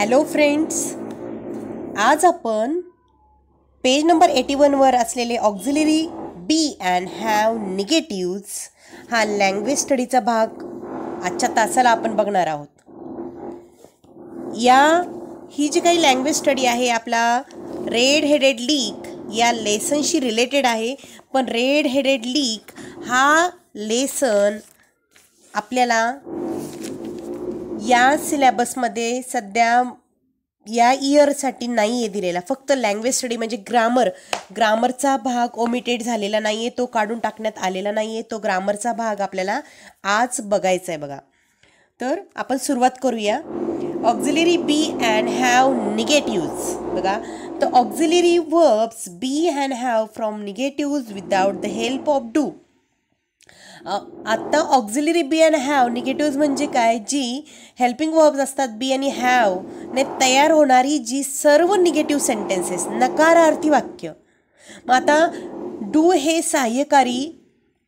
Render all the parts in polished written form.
Hello friends, आज आपण page number 81 वर असलेले ऑक्झिलरी बी अँड हॅव निगेटिव्ह्ज हा लँग्वेज स्टडीचा भाग आजच्या तासाला आपण बघणार आहोत. ही जी काही लँग्वेज स्टडी आहे आपला रेड हेडेड लीक या लेसनशी रिलेटेड आहे. पण रेड हेडेड लीक हा लेसन आपल्याला या सिलेबसमध्ये सध्या या इयरसाठी नाही आहे दिलेला. फक्त लँग्वेज स्टडी म्हणजे ग्रामरचा भाग ओमिटेड झालेला नाही आहे, तो काढून टाकण्यात आलेला नाही आहे. तो ग्रामरचा भाग आपल्याला आज बघायचा आहे. बघा, तर आपण सुरुवात करूया. Auxiliary be and have negatives. बघा, तर auxiliary verbs be and have from negatives without the help of do. आता auxiliary be and have negatives म्हणजे काय? जी हेल्पिंग वर्ब्स असतात बी आणि हॅव ने तयार होणारी जी सर्व निगेटिव्ह सेंटेन्सेस, नकारार्थी वाक्य. मग आता डू हे सहाय्यकारी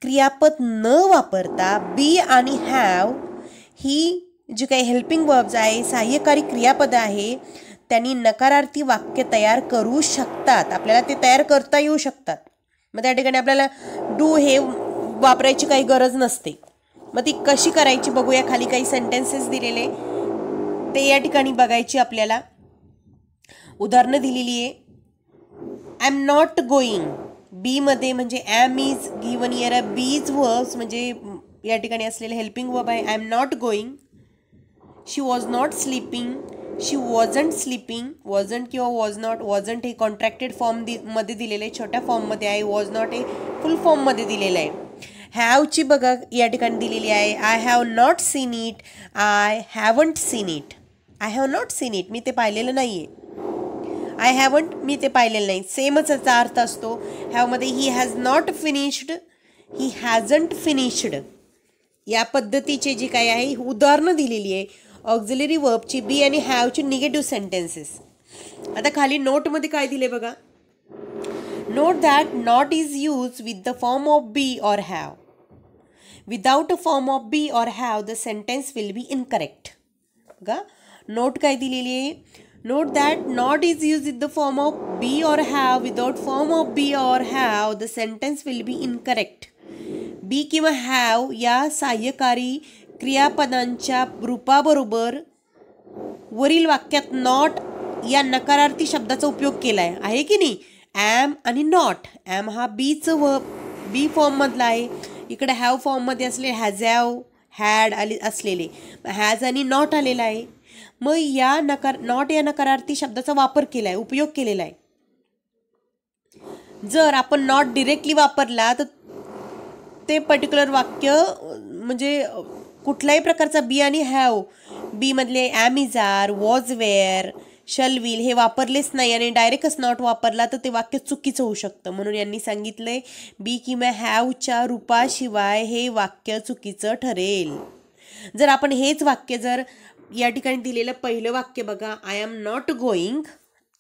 क्रियापद न वापरता बी आणि हॅव ही जी काही हेल्पिंग वर्ब्स आहे, सहाय्यकारी क्रियापद आहे, त्यांनी नकारार्थी वाक्य तयार करू शकतात. आपल्याला ते तयार करता येऊ शकतात. मग त्या ठिकाणी आपल्याला डू हे वापरायची काही गरज नसते. मग ती कशी करायची बघूया. खाली काही सेंटेन्सेस दिलेले ते या ठिकाणी बघायची आपल्याला. उदाहरणं दिलेली आहे. I am not going. Be मध्ये म्हणजे am is given are be's verbs म्हणजे या ठिकाणी असलेले हेल्पिंग वर्ब आहे. I am not going. She was not sleeping. She wasn't sleeping. Wasn't किंवा वॉज नॉट. वॉजंट हे कॉन्ट्रॅक्टेड फॉर्म मध्ये दिलेलं आहे, छोट्या फॉर्ममध्ये आहे. वॉज नॉट हे फुल फॉर्ममध्ये दिलेलं आहे. हॅवची बघा या ठिकाणी दिलेली आहे. I have not seen it. I haven't seen it. I have not seen it, मी ते पाहिलेलं नाही आहे. आय हॅवंट, मी ते पाहिलेलं नाही. सेमच याचा अर्थ असतो. हॅवमध्ये he has not finished, he hasn't finished. या पद्धतीचे जे काही आहे उदाहरणं दिलेली आहे ऑक्झिलरी वर्बची बी आणि हॅवची निगेटिव्ह सेंटेन्सेस. आता खाली नोटमध्ये काय दिले बघा. Note that not is use with the form of be or have. Without a form of be or have the sentence will be incorrect. बघा, नोट काय दिलेली आहे. Note that not is use with the form of be or have. Without form of be or have the sentence will be incorrect. Be किंवा have या सहाय्यकारी क्रियापदांच्या रूपाबरोबर वरील वाक्यात not या नकारार्थी शब्दाचा उपयोग केला आहे की नाही. ॲम आणि नॉट. ॲम हा बीचं बी फॉर्ममधला आहे. इकडे हॅव फॉर्ममध्ये असलेले हॅज हॅव हॅड असलेले हॅज आणि नॉट आलेला आहे. मग या नॉट या नकारार्थी शब्दाचा वापर केला आहे, उपयोग केलेला आहे. जर आपण नॉट डिरेक्टली वापरला तर ते पर्टिक्युलर वाक्य म्हणजे कुठल्याही प्रकारचा बी आणि हॅव, बी मधले am is are, was were, shall will हे वापरलेच नाही आणि डायरेक्टच नॉट वापरला तर ते वाक्य चुकीचं होऊ शकतं. म्हणून यांनी सांगितलंय बी किंवा हॅवच्या रूपाशिवाय हे वाक्य चुकीचं ठरेल. जर आपण हेच वाक्य जर या ठिकाणी दिलेलं पहिलं वाक्य बघा, आय एम नॉट गोईंग,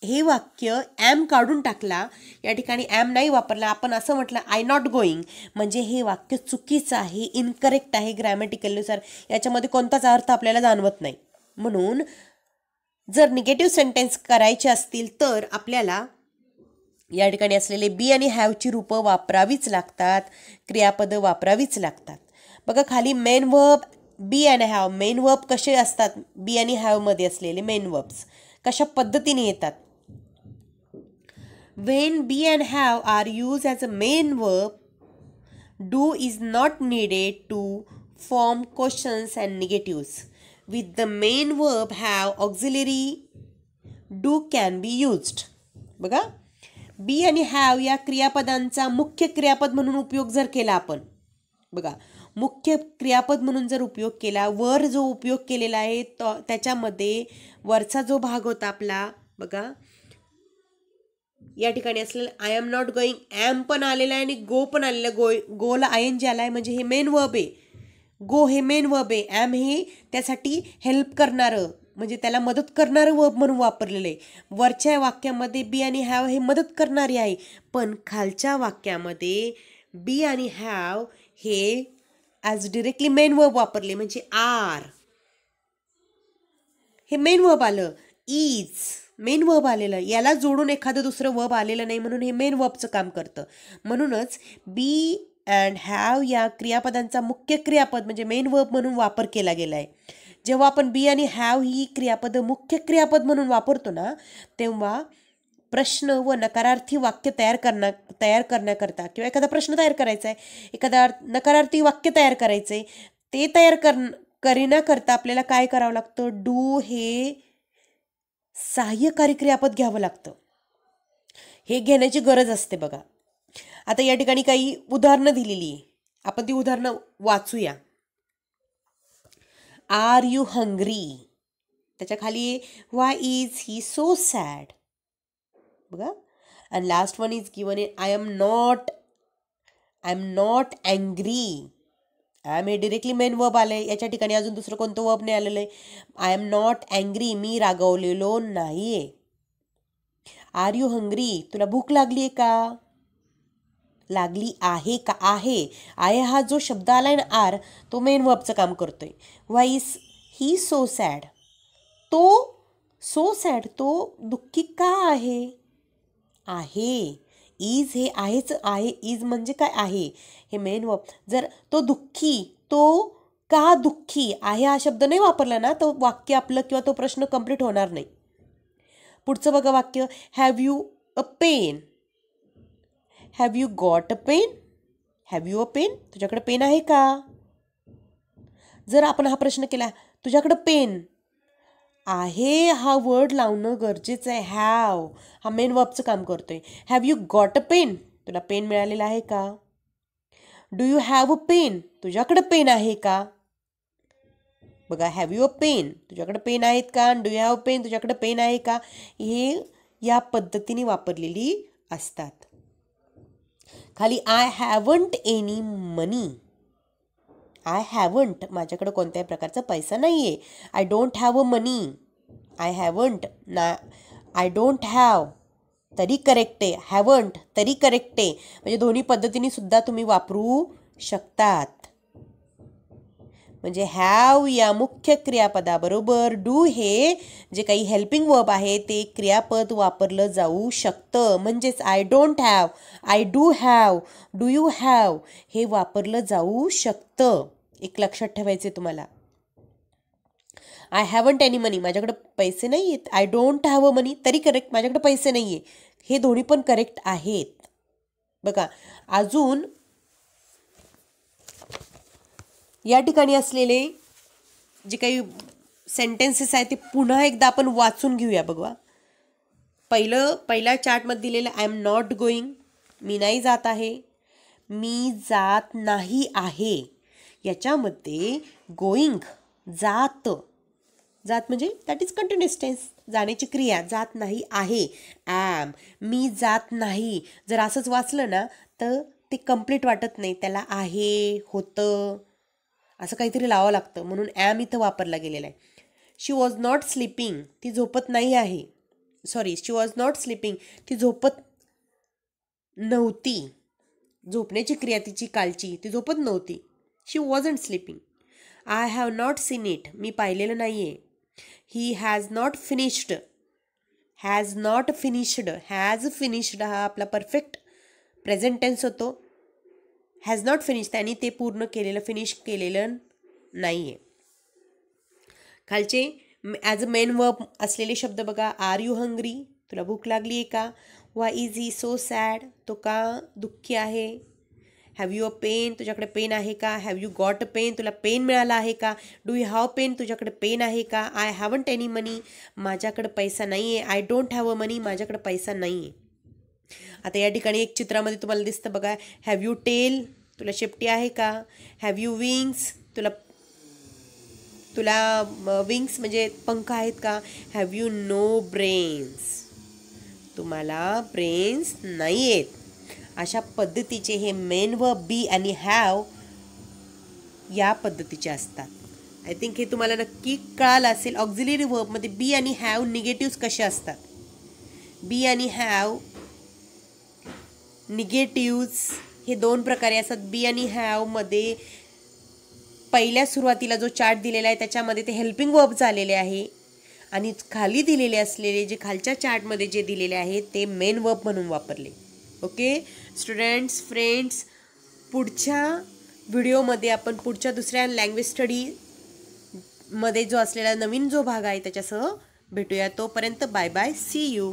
हे वाक्य ॲम काढून टाकला, या ठिकाणी ॲम नाही वापरला, आपण असं म्हटलं आय नॉट गोईंग, म्हणजे हे वाक्य चुकीचं आहे, इनकरेक्ट आहे ग्रॅमॅटिकलनुसार. याच्यामध्ये कोणताच अर्थ आपल्याला जाणवत नाही. म्हणून जर निगेटिव्ह सेंटेन्स करायचे असतील तर आपल्याला या ठिकाणी असलेले बी आणि हॅवची रूपं वापरावीच लागतात, क्रियापदं वापरावीच लागतात. बघा खाली मेन वर्ब बी आणि हॅव. मेन वर्ब कसे असतात? बी आणि हॅवमध्ये असलेले मेन वर्ब्स कशा पद्धतीने येतात? When be and have are used as a main verb, do is not needed to form questions and negatives. With the main verb have, auxiliary do can be used. बघा, be आणि have या क्रियापदांचा मुख्य क्रियापद म्हणून उपयोग जर केला आपण, बघा मुख्य क्रियापद म्हणून जर उपयोग केला, वर जो उपयोग केलेला आहे त्याच्यामध्ये वरचा जो भाग होता आपला, बघा या ठिकाणी असलेलं I am not going, am पण आलेला आहे आणि गो पण आलेलं. गोला आय एन जी आला आहे म्हणजे हे मेन वर्ब आहे. गो हे मेन वर्ब आहे. ॲम हे त्यासाठी हेल्प करणारं म्हणजे त्याला मदत करणारं वर्ब म्हणून वर्परलेलं आहे. वरच्या वाक्यामध्ये बी आणि हॅव हे मदत करणारी आहे, पण खालच्या वाक्यामध्ये बी आणि हॅव हे ॲज डिरेक्टली मेन वर्ब वापरले म्हणजे आर. हे मेन वर्ब आलं. इज मेन वर्ब आलेलं, याला जोडून एखादं दुसरं वर्ब आलेलं नाही म्हणून हे मेन वर्बचं काम करतं. म्हणूनच बी अँड हॅव या क्रियापदांचा मुख्य क्रियापद म्हणजे मेन वर्ब म्हणून वापर केला गेला आहे. जेव्हा आपण बी आणि हॅव ही क्रियापदं मुख्य क्रियापद म्हणून वापरतो ना, तेव्हा प्रश्न व नकारार्थी वाक्य तयार करण्याकरता किंवा एखादा प्रश्न तयार करायचा आहे, एखादा नकारार्थी वाक्य तयार करायचं आहे, ते तयार करण्याकरता आपल्याला काय करावं लागतं, डू हे सहाय्यकारी क्रियापद घ्यावं लागतं. हे घेण्याची गरज असते बघा. आता या ठिकाणी काही उदाहरणं दिलेली आहे, आपण ती उदाहरणं वाचूया. आर यू हंग्री, त्याच्या खाली why is he so sad बघा. And last one is given in I am not angry. I am हे डिरेक्टली मेन वर्ब आले, याच्या ठिकाणी अजून दुसरं कोणतं वर्ब नाही आलेलं आहे. आय एम नॉट अँग्री, मी रागवलेलो नाहीये. आर यू हंग्री, तुला भूक लागली आहे का, लागली आहे का, आहे हा जो शब्द आलाय ना आर, तो मेन वर्बचं काम करतोय. व्हाय इज ही सो सॅड, तो दुःखी का आहे, इज हे आहेच आहे, इज म्हणजे काय आहे, हे मेन वर्ब. जर तो दुःखी, तो का दुःखी आहे हा शब्द नाही वापरला ना, तर वाक्य आपलं किंवा तो प्रश्न कंप्लीट होणार नाही. पुढचं बघा वाक्य, have you a pen, have you got a pen, have you a pen, तुझ्याकडे पेन आहे का. जर आपण हा प्रश्न केला, तुझ्याकडं पेन आहे हा वर्ड लावणं गरजेचं आहे. हॅव हा मेन वर्बचं काम करतोय. Have you got a pen, तुला पेन मिळालेला आहे का. Do you have a pen, तुझ्याकडं पेन आहे का. बघा, हॅव यू अ पेन, तुझ्याकडे पेन आहेत का, डू यू हॅव पेन, तुझ्याकडे पेन आहे का, हे या पद्धतीने वापरलेली असतात. खाली I haven't any money, I haven't माझ्याकडे कोणत्याही प्रकारचा पैसा नाही आहे. I don't have a money, I haven't ना, आय डोंट हॅव तरी करेक्ट आहे, हॅवंट तरी करेक्ट आहे. म्हणजे दोन्ही पद्धतीने सुद्धा तुम्ही वापरू शकतात. म्हणजे हॅव या मुख्य क्रियापदाबरोबर डू हे जे काही हेल्पिंग वर्ब आहे ते क्रियापद वापरलं जाऊ शकतं. म्हणजेच I don't have, I do have, do you have हे वापरलं जाऊ शकतं. एक लक्षात ठेवायचे तुम्हाला. आय हॅवंट एनी मनी, माझ्याकडे पैसे नाही आहेत. आय डोंट हॅव अ मनी, तरी करेक्ट, माझ्याकडे पैसे नाही आहे. हे दोन्ही पण करेक्ट आहेत. बघा, अजून या ठिकाणी असलेले जे काही सेंटेन्सेस आहेत ते पुन्हा एकदा आपण वाचून घेऊया. बघा, पहिल्या चार्टमध्ये दिलेलं आय एम नॉट गोईंग, मी नाही जात आहे. मी जात नाही आहे, याच्यामध्ये गोईंग जात म्हणजे दॅट इज कंटिन्युअस टेन्स, जाण्याची क्रिया. जात नाही आहे ॲम, मी जात नाही. जर असंच वाचलं ना तर ते कंप्लीट वाटत नाही, त्याला आहे, होतं असं काहीतरी लावावं लागतं. म्हणून ॲम इथं वापरला गेलेला आहे. शी वॉज नॉट स्लीपिंग, ती झोपत नाही आहे. शी वॉज नॉट स्लीपिंग, ती झोपत नव्हती. झोपण्याची क्रिया तिची कालची, ती झोपत नव्हती. She wasn't sleeping. I have not seen it, मी पाहिलेलं नाही आहे. He has not finished, has finished हा आपला परफेक्ट प्रेझेंट टेन्स होतो. हॅज नॉट फिनिश, त्यांनी ते पूर्ण केलेलं, फिनिश केलेलं नाही आहे. खालचे ॲज अ मेन वर्ब असलेले शब्द बघा. आर यू हंग्री, तुला भूक लागली आहे का. Why is he so sad, तो का दुःखी आहे. हॅव यू अ पेन, तुझ्याकडे पेन आहे का. Have you got a pen, तुला पेन मिळाला आहे का. डू यू हॅव पेन, तुझ्याकडे पेन आहे का. आय हॅवंट एनी मनी, माझ्याकडे पैसा नाही आहे. आय डोंट हॅव अ मनी, माझ्याकडे पैसा नाही आहे. आता या ठिकाणी एक चित्रामध्ये तुम्हाला दिसतं बघा. हॅव यू टेल, तुला शेपटी आहे का. हॅव यू विंग्स, तुला विंग्स म्हणजे पंख आहेत का. हॅव यू नो ब्रेन्स, तुम्हाला ब्रेन्स नाही आहेत. अशा पद्धतीचे हे मेन वर्ब बी आणि हॅव या पद्धतीचे असतात. आय थिंक हे तुम्हाला नक्की कळालं असेल. ऑक्झिलरी वर्बमध्ये बी आणि हॅव निगेटिव्ह कसे असतात. बी आणि हॅव निगेटिव्ज हे दोन प्रकारे असतात. बी आणि हॅवमध्ये पहिल्या सुरुवातीला जो चार्ट दिलेला आहे त्याच्यामध्ये ते हेल्पिंग वर्ब्स आलेले आहे आणि खाली दिलेले असलेले जे खालच्या चार्टमध्ये जे दिलेले आहेत ते मेन वर्ब म्हणून वापरले. ओके स्टुडंट्स, फ्रेंड्स, पुढच्या व्हिडिओमध्ये आपण पुढच्या दुसऱ्या लँग्वेज स्टडीमध्ये जो असलेला नवीन जो भाग आहे त्याच्यासह भेटूया. तोपर्यंत बाय बाय, सी यू.